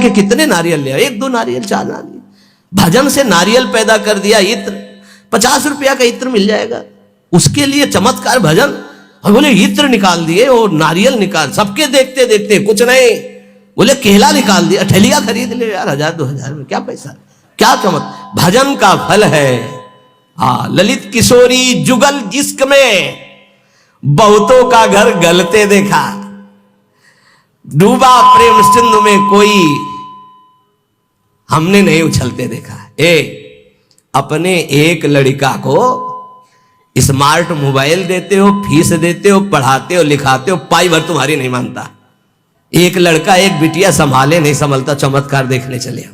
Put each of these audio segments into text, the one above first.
के कितने नारियल ले, 1-2 नारियल, 4 नारियल। भजन से नारियल पैदा कर दिया, इत्र 50 रुपया का इत्र मिल जाएगा, उसके लिए चमत्कार भजन। और बोले इत्र निकाल दिए और नारियल निकाल, सबके देखते देखते कुछ नहीं, बोले केला निकाल दिया, ठेलिया खरीद ले यार, 1000-2000 में क्या पैसा, क्या चमक। भजन का फल है। हाँ, ललित किशोरी जुगल इश्क में बहुतों का घर गलते देखा, डूबा प्रेम सिंधु में कोई हमने नहीं उछलते देखा। अपने एक लड़का को स्मार्ट मोबाइल देते हो, फीस देते हो, पढ़ाते हो, लिखाते हो, पाई भर तुम्हारी नहीं मानता। एक लड़का एक बिटिया संभाले नहीं संभलता, चमत्कार देखने चले हो,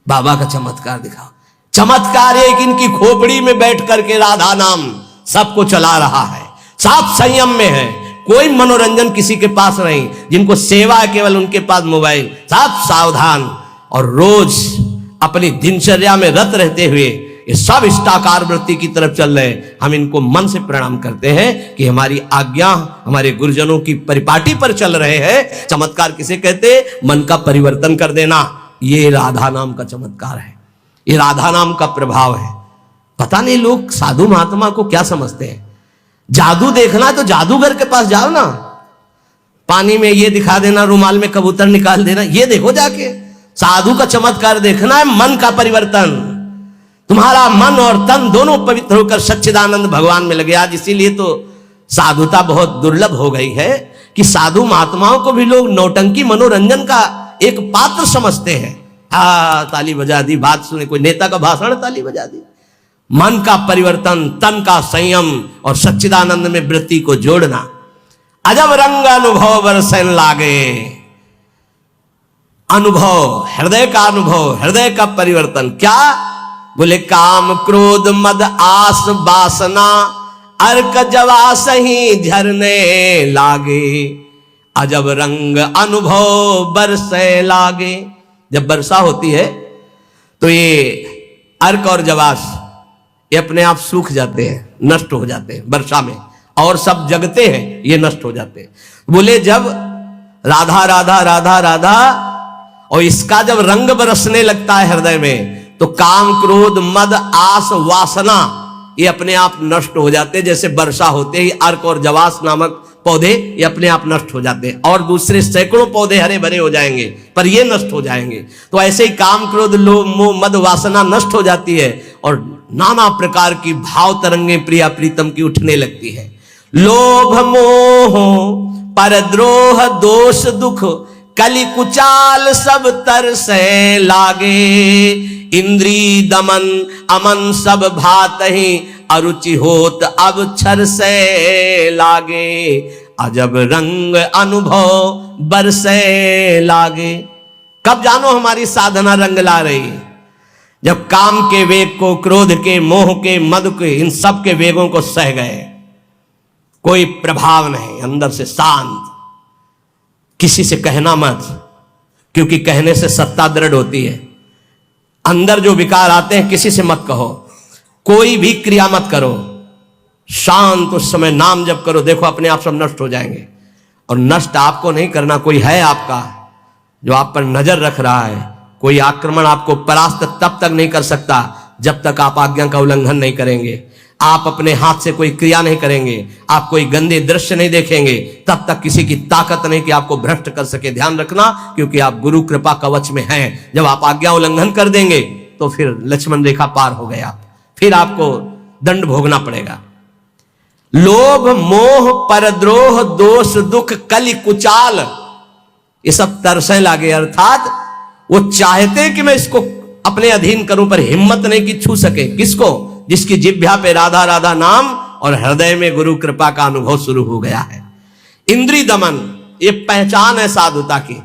बाबा का चमत्कार दिखाओ। चमत्कार एक इनकी खोपड़ी में बैठ करके राधा नाम सबको चला रहा है, साफ संयम में है, कोई मनोरंजन किसी के पास नहीं, जिनको सेवा है केवल उनके पास मोबाइल, साफ सावधान। और रोज अपनी दिनचर्या में रत रहते हुए ये सब इष्टाकार वृत्ति की तरफ चल रहे हैं। हम इनको मन से प्रणाम करते हैं कि हमारी आज्ञा हमारे गुरुजनों की परिपाटी पर चल रहे हैं। चमत्कार किसे कहते? मन का परिवर्तन कर देना। ये राधा नाम का चमत्कार है, ये राधा नाम का प्रभाव है। पता नहीं लोग साधु महात्मा को क्या समझते हैं। जादू देखना है तो जादूगर के पास जाओ ना, पानी में ये दिखा देना, रुमाल में कबूतर निकाल देना, ये देखो जाके। साधु का चमत्कार देखना है मन का परिवर्तन, तुम्हारा मन और तन दोनों पवित्र होकर सच्चिदानंद भगवान में लगे। आज इसीलिए तो साधुता बहुत दुर्लभ हो गई है कि साधु महात्माओं को भी लोग नौटंकी मनोरंजन का एक पात्र समझते हैं। ताली बजा दी, बात सुने, कोई नेता का भाषण, ताली बजा दी। मन का परिवर्तन, तन का संयम और सच्चिदानंद में वृत्ति को जोड़ना। अजब रंग अनुभव बरसन लागे, अनुभव, हृदय का अनुभव, हृदय का परिवर्तन। क्या बोले? काम क्रोध मद आस वासना अर्क जवा सही झरने लागे, अजब रंग अनुभव बरसे लागे। जब वर्षा होती है तो ये अर्क और जवास ये अपने आप सूख जाते हैं, नष्ट हो जाते हैं वर्षा में, और सब जगते हैं, ये नष्ट हो जाते हैं। बोले जब राधा राधा राधा राधा और इसका जब रंग बरसने लगता है हृदय में, तो काम क्रोध मद आस वासना ये अपने आप नष्ट हो जाते हैं। जैसे वर्षा होते ही अर्क और जवास नामक पौधे ये अपने आप नष्ट हो जाते हैं, और दूसरे सैकड़ों पौधे हरे भरे हो जाएंगे, पर ये नष्ट हो जाएंगे। तो ऐसे ही काम क्रोध लोभ मोह मद वासना नष्ट हो जाती है, और नाना प्रकार की भाव तरंगे प्रिया प्रीतम की उठने लगती है। लोभ मोह परद्रोह दोष दुख कलि कुचाल सब तरसे लागे, इंद्री दमन अमन सब भात ही अरुचि होत अब छर से लागे, अजब रंग अनुभव बरसे लागे। कब जानो हमारी साधना रंग ला रही है? जब काम के वेग को, क्रोध के, मोह के, मद के, इन सब के वेगों को सह गए, कोई प्रभाव नहीं, अंदर से शांत। किसी से कहना मत, क्योंकि कहने से सत्ता दृढ़ होती है। अंदर जो विकार आते हैं किसी से मत कहो, कोई भी क्रिया मत करो, शांत उस समय नाम जप करो, देखो अपने आप सब नष्ट हो जाएंगे। और नष्ट आपको नहीं करना, कोई है आपका जो आप पर नजर रख रहा है। कोई आक्रमण आपको परास्त तब तक नहीं कर सकता जब तक आप आज्ञा का उल्लंघन नहीं करेंगे। आप अपने हाथ से कोई क्रिया नहीं करेंगे, आप कोई गंदे दृश्य नहीं देखेंगे, तब तक किसी की ताकत नहीं कि आपको भ्रष्ट कर सके। ध्यान रखना, क्योंकि आप गुरु कृपा कवच में हैं। जब आप आज्ञा उल्लंघन कर देंगे तो फिर लक्ष्मण रेखा पार हो गए आप, फिर आपको दंड भोगना पड़ेगा। लोभ मोह परद्रोह दोष दुख कलि कुचाल ये सब तरसे लागे, अर्थात वो चाहते कि मैं इसको अपने अधीन करूं, पर हिम्मत नहीं कि छू सके। किसको? जिसकी जिह्वा पे राधा राधा नाम और हृदय में गुरु कृपा का अनुभव शुरू हो गया है। इंद्रिय दमन ये पहचान है साधुता की,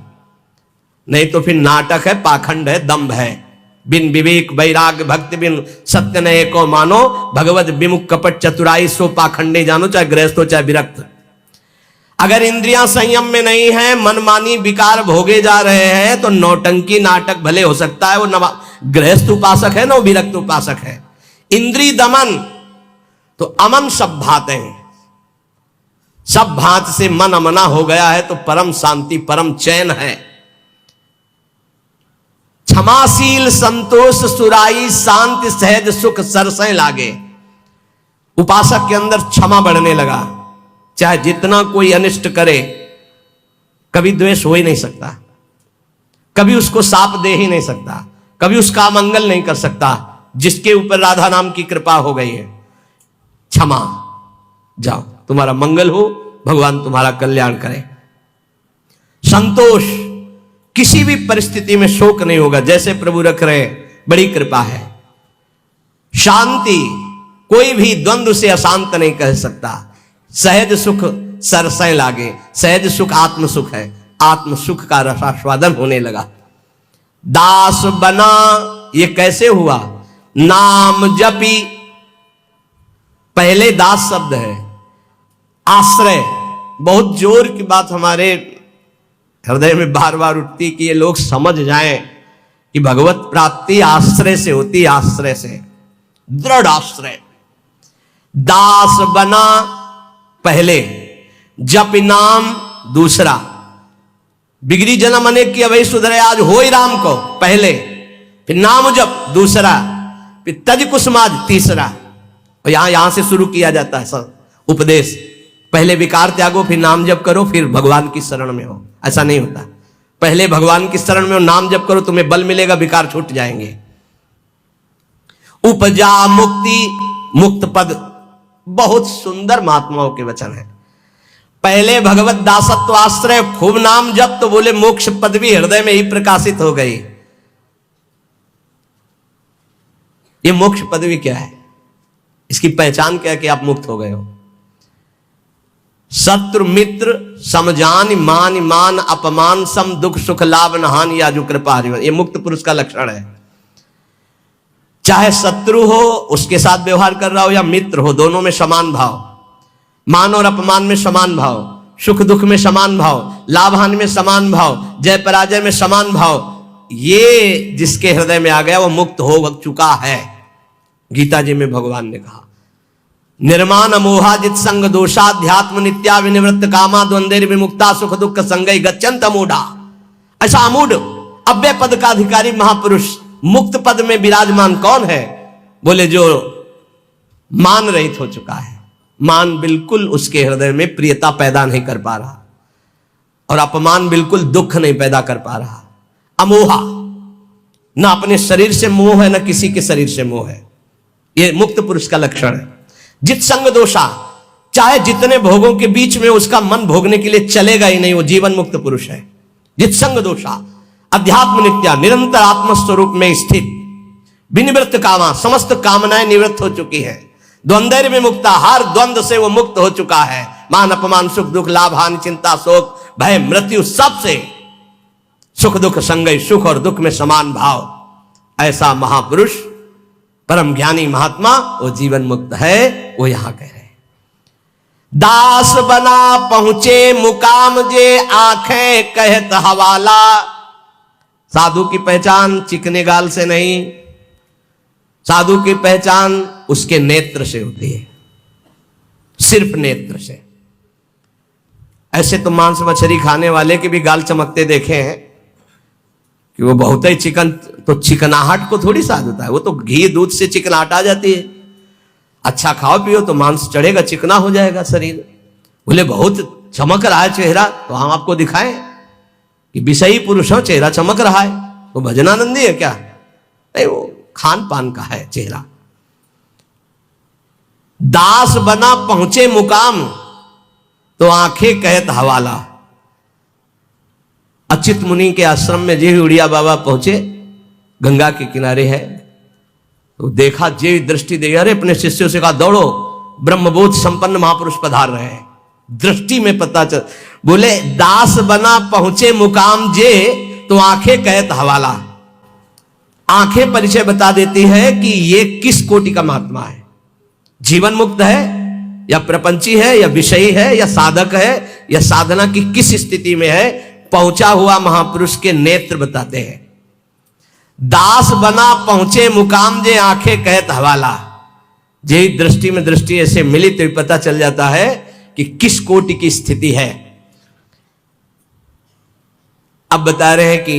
नहीं तो फिर नाटक है, पाखंड है, दंभ है। बिन विवेक वैराग्य भक्ति बिन सत्य नये को मानो, भगवत विमुख कपट चतुराई सो पाखंडे जानो, चाहे गृहस्थ हो चाहे विरक्त। अगर इंद्रियां संयम में नहीं है, मनमानी विकार भोगे जा रहे हैं, तो नौटंकी नाटक भले हो सकता है, वो गृहस्थ उपासक है ना, वो विरक्त उपासक है। इंद्रिय दमन तो अमन सब भात है, सब भात से मन अमना हो गया है तो परम शांति परम चैन है। क्षमाशील संतोष सुराई शांति सहज सुख सरसें लागे। उपासक के अंदर क्षमा बढ़ने लगा। चाहे जितना कोई अनिष्ट करे, कभी द्वेष हो ही नहीं सकता, कभी उसको साप दे ही नहीं सकता, कभी उसका मंगल नहीं कर सकता। जिसके ऊपर राधा नाम की कृपा हो गई है, क्षमा, जाओ, तुम्हारा मंगल हो, भगवान तुम्हारा कल्याण करे। संतोष, किसी भी परिस्थिति में शोक नहीं होगा, जैसे प्रभु रख रहे, बड़ी कृपा है। शांति, कोई भी द्वंद्व से अशांत नहीं कह सकता। सहज सुख सरसें लागे, सहज सुख आत्म सुख है, आत्म सुख का रसास्वादन होने लगा। दास बना, ये कैसे हुआ? नाम जपी, पहले दास शब्द है, आश्रय। बहुत जोर की बात हमारे हृदय में बार बार उठती कि ये लोग समझ जाएं कि भगवत प्राप्ति आश्रय से होती, आश्रय से, दृढ़ आश्रय। दास बना पहले, जप नाम दूसरा। बिगड़ी जन्म अनेक की अवै सुधरे आज हो ही राम को पहले, फिर नाम जप दूसरा, फिर तज कुसुमाज तीसरा। और यहां से शुरू किया जाता है सब उपदेश। पहले विकार त्यागो, फिर नाम जप करो, फिर भगवान की शरण में हो। ऐसा नहीं होता, पहले भगवान की शरण में हो, नाम जप करो, तुम्हें बल मिलेगा, विकार छूट जाएंगे। उपजा मुक्ति, मुक्त पद, बहुत सुंदर महात्माओं के वचन है। पहले भगवत दासत्व आश्रय, खूब नाम जप, तो बोले मोक्ष पद भी हृदय में ही प्रकाशित हो गई। ये मोक्ष पदवी क्या है? इसकी पहचान क्या है कि आप मुक्त हो गए हो? शत्रु मित्र समजान मान मान अपमान सम दुख सुख लाभ नहान या जो कृपा हरिवन, ये मुक्त पुरुष का लक्षण है। चाहे शत्रु हो उसके साथ व्यवहार कर रहा हो, या मित्र हो, दोनों में समान भाव, मान और अपमान में समान भाव, सुख दुख में समान भाव, लाभ हानि में समान भाव, जय पराजय में समान भाव। ये जिसके हृदय में आ गया वो मुक्त हो चुका है। गीता जी में भगवान ने कहा, निर्माण मोहाजित संग दोषाध्यात्म नित्या विनिवृत्त कामा द्वंद्वेर विमुक्ता सुख दुख संगई गच्छन्त अमूढ़ा। ऐसा अमूढ़ अव्यय पद का अधिकारी महापुरुष मुक्त पद में विराजमान कौन है? बोले जो मान रहित हो चुका है। मान बिल्कुल उसके हृदय में प्रियता पैदा नहीं कर पा रहा, और अपमान बिल्कुल दुख नहीं पैदा कर पा रहा। अमोहा, ना अपने शरीर से मोह है, ना किसी के शरीर से मोह है। यह मुक्त पुरुष का लक्षण है। जित संग दोषा, चाहे जितने भोगों के बीच में उसका मन भोगने के लिए चलेगा ही नहीं, वो जीवन मुक्त पुरुष है। जित संग दोषा, अध्यात्म नित्या, निरंतर आत्मस्वरूप में स्थित, विनिवृत्त कामा, समस्त कामनाएं निवृत्त हो चुकी है। द्वंद्व में मुक्ता, हर द्वंद्व से वो मुक्त हो चुका है। मान अपमान सुख दुख लाभ हानि चिंता शोक भय मृत्यु, सबसे सुख दुख संगय, सुख और दुख में समान भाव। ऐसा महापुरुष परम ज्ञानी महात्मा वो जीवन मुक्त है। वो यहां कह रहे हैं, दास बना पहुंचे मुकाम जे आंखें कहत हवाला। साधु की पहचान चिकने गाल से नहीं, साधु की पहचान उसके नेत्र से होती है, सिर्फ नेत्र से। ऐसे तो मांस मछली खाने वाले के भी गाल चमकते देखे हैं कि वो बहुत ही चिकन, तो चिकनाहट को थोड़ी साध होता है, वो तो घी दूध से चिकनाहट आ जाती है। अच्छा खाओ पियो तो मांस चढ़ेगा, चिकना हो जाएगा शरीर। बोले बहुत चमक रहा है चेहरा, तो हम आपको दिखाएं कि विषयी पुरुष हो, चेहरा चमक रहा है, वो भजनानंदी है क्या? नहीं, वो खान पान का है चेहरा। दास बना पहुंचे मुकाम, तो आंखें कहत हवाला। अच्युत मुनि के आश्रम में जे उड़िया बाबा पहुंचे, गंगा के किनारे है, तो देखा, जे दृष्टि दे, अरे अपने शिष्यों से कहा दौड़ो, ब्रह्मबोध संपन्न महापुरुष पधार रहे हैं। दृष्टि में पता चल, बोले दास बना पहुंचे मुकाम जे, तो आंखें कहत हवाला। आंखें परिचय बता देती है कि ये किस कोटि का महात्मा है। जीवन मुक्त है या प्रपंची है या विषयी है या साधक है या साधना की किस स्थिति में है, पहुंचा हुआ महापुरुष के नेत्र बताते हैं। दास बना पहुंचे मुकाम जे आंखें कहत हवाला। जे दृष्टि में दृष्टि ऐसे मिली तो पता चल जाता है कि किस कोटि की स्थिति है। अब बता रहे हैं कि